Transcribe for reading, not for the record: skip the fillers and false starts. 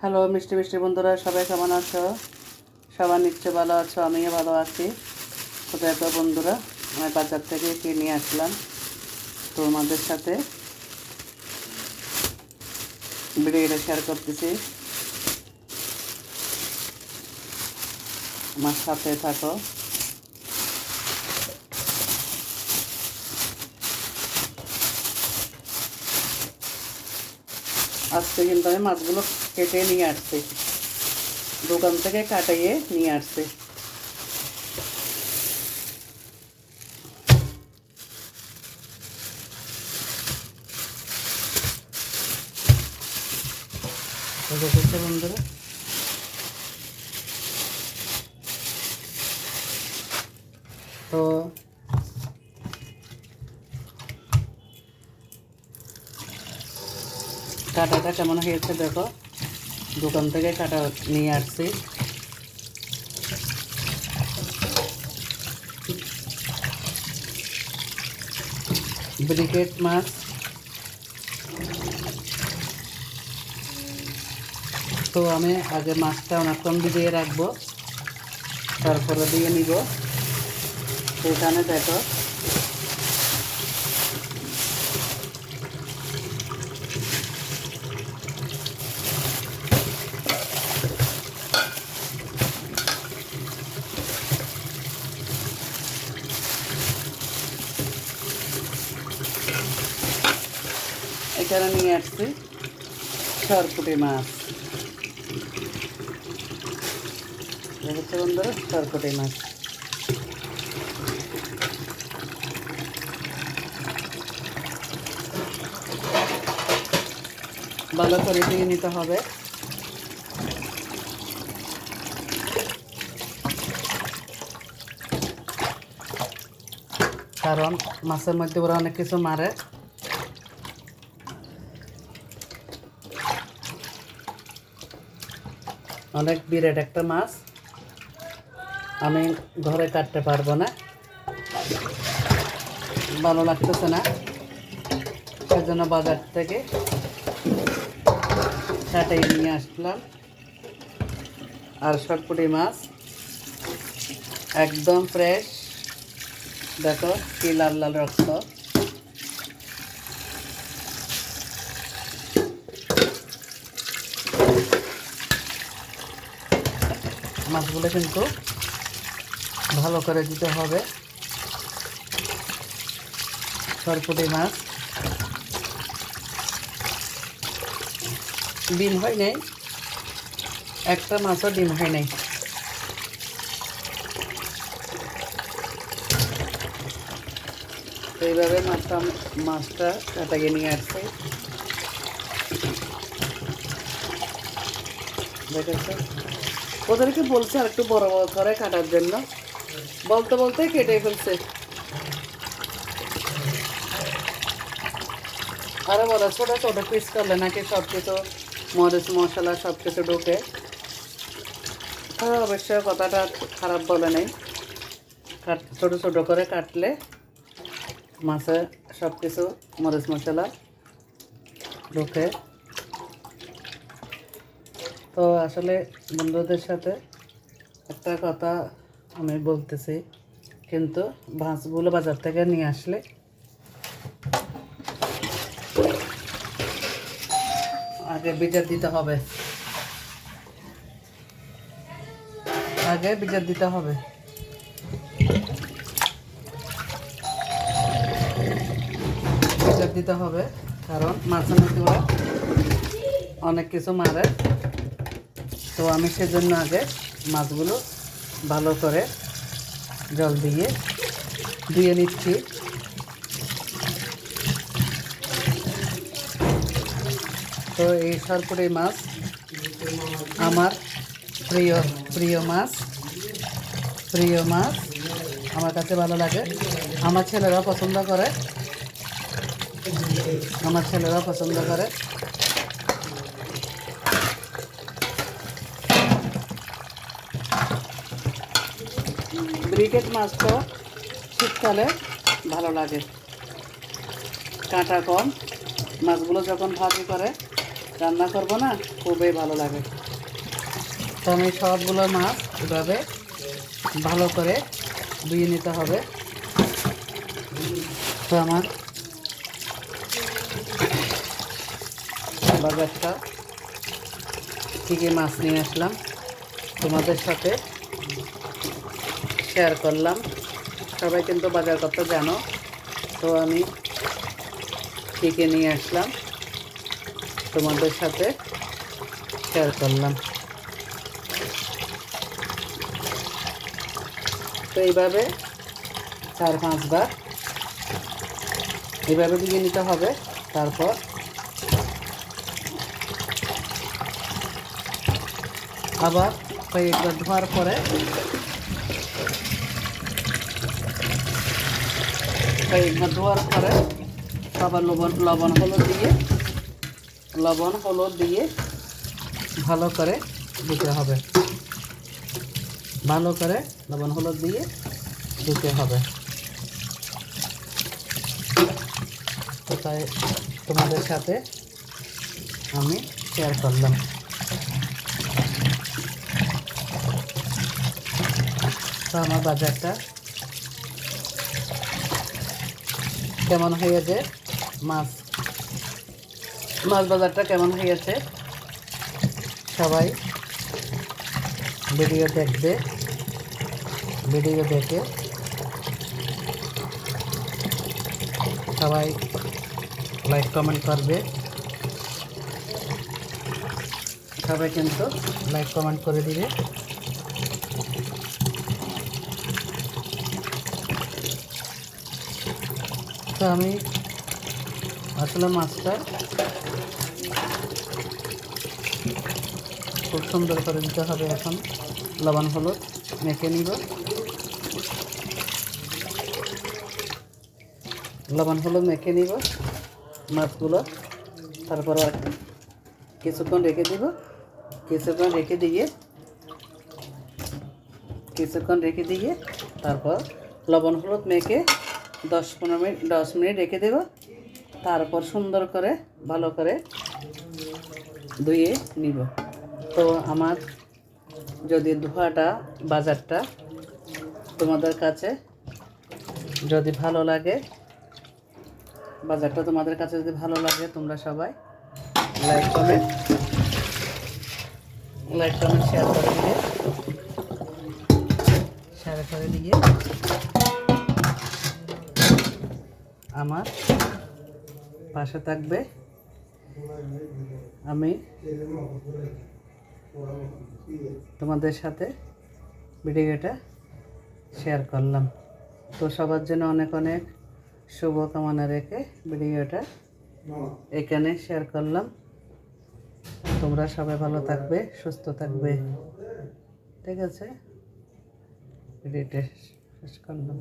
Hello মিষ্টি মিষ্টি বন্ধুরা, সবাই কেমন আছো? সবাই নিশ্চয় ভালো আছো, আমিও ভালো আছি। তো দেখো বন্ধুরা, আমি বাজার থেকে কিনে আসলাম, তোমাদের সাথে ভিডিওটা শেয়ার করতেছি। আমার সাথে থাকো। আজকে কিন্তু আমি মাছগুলো কেটে নিয়ে আসছি, দোকান থেকে কাটাইয়ে নিয়ে আসছি। দেখেছো বন্ধুরা, তো কাটাটা কেমন হয়েছে দেখো, দোকান থেকে কাটা নিয়ে আসছি। ব্রিকেট মাছ, তো আমি আগে মাছটা অনেকক্ষণ ভিজিয়ে রাখবো, তারপরে দিয়ে নিব। সেখানে দেখো এখানে নিয়ে আসছি সরপুঁটি মাছ। দেখেছো বন্ধুরা, সরপুঁটি মাছ ভালো করে দিয়ে নিতে হবে। কারণ মাছের মধ্যে ওরা অনেক কিছু মারে। অনেক বিরাট একটা মাছ, আমি ঘরে কাটতে পারবো না, ভালো লাগতেছে না, সেজন্য বাজার থেকে কাটাই নিয়ে আসলাম। আর সরপুঁটি মাছ একদম ফ্রেশ, দেখো কি লাল লাল রক্ত। মাছগুলো কিন্তু ভালো করে দিতে হবে। সরপুঁটি মাছ ডিম হয় নাই, একটা মাছও ডিম হয় নাই। এইভাবে মাছটা কাটাকে নিয়ে আসছে। দেখেছো, ওদেরকে বলছে আর একটু বড় বড় করে কাটার জন্য, বলতে বলতে কেটে ফেলছে। আরো বলো, ছোটো ছোটো পিস করলে নাকি সব কিছু মরিচ মশলা সব কিছু ঢুকে। অবশ্যই কথাটা খারাপ বলে নেই, ছোটো ছোটো করে কাটলে মাছে সব কিছু মরিচ মশলা ঢুকে। তো আসলে বন্ধুদের সাথে একটা কথা আমি বলতেছি, কিন্তু মাছগুলো বাজার থেকে নিয়ে আসলে আগে বিজার দিতে হবে, আগে বিজার দিতে হবে। বিজার দিতে হবে কারণ মাছের মধ্যে ওরা অনেক কিছু মারে। তো আমি সেজন্য আগে মাছগুলো ভালো করে জল দিয়ে ধুয়ে নিচ্ছি। তো এই সরপুঁটি মাছ আমার প্রিয় প্রিয় মাছ, প্রিয় মাছ আমার কাছে ভালো লাগে। আমার ছেলেরা পছন্দ করে, আমার ছেলেরা পছন্দ করে। ব্রিকেট মাছ তো শীতকালে ভালো লাগে, কাঁটা কম। মাছগুলো যখন ভাজি করে রান্না করবো না, খুবই ভালো লাগে। তো আমি সবগুলো মাছ এভাবে ভালো করে ধুয়ে নিতে হবে। তো আমার বাজারটা থেকে মাছ নিয়ে আসলাম, তোমাদের সাথে শেয়ার করলাম। সবাই কিন্তু বাজার করতে জানো, তো আমি থেকে নিয়ে আসলাম, তোমাদের সাথে শেয়ার করলাম। তো এইভাবে 4-5 বার এইভাবে দিয়ে নিতে হবে। তারপর আবার কয়েকবার ধোয়ার পরে আবার লবণ হলুদ দিয়ে ভালো করে দিতে হবে। ভালো করে লবণ হলুদ দিয়ে দিতে হবে। তো তাই তোমাদের সাথে আমি শেয়ার করলাম। তো আমার বাজারটা কেমন হয়েছে, মাছ বাজারটা কেমন হয়েছে, সবাই ভিডিও দেখবে। ভিডিও দেখে সবাই লাইক কমেন্ট করবে। সবাই কিন্তু লাইক কমেন্ট করে দিবে। তো আমি আসলে মাছটা খুব সুন্দর করে দিতে হবে। এখন লবণ হলুদ মেখে নিব। লবণ হলুদ মেখে নিব মাছগুলো। তারপর আর কিছুক্ষণ রেখে দিব। কিছুক্ষণ রেখে দিয়ে তারপর লবণ হলুদ মেখে 10 মিনিট রেখে দেব। তারপর সুন্দর করে ভালো করে ধুয়ে নিব। তো আমার যদি বাজারটা তোমাদের কাছে যদি ভালো লাগে, তোমরা সবাই লাইক কমেন্ট শেয়ার করে দিয়ে আমার পাশে থাকবে। আমি তোমাদের সাথে ভিডিওটা শেয়ার করলাম। তো সবার জন্য অনেক অনেক শুভকামনা রেখে ভিডিওটা এখানে শেয়ার করলাম। তোমরা সবাই ভালো থাকবে, সুস্থ থাকবে। ঠিক আছে, ভিডিওটা শেষ করলাম।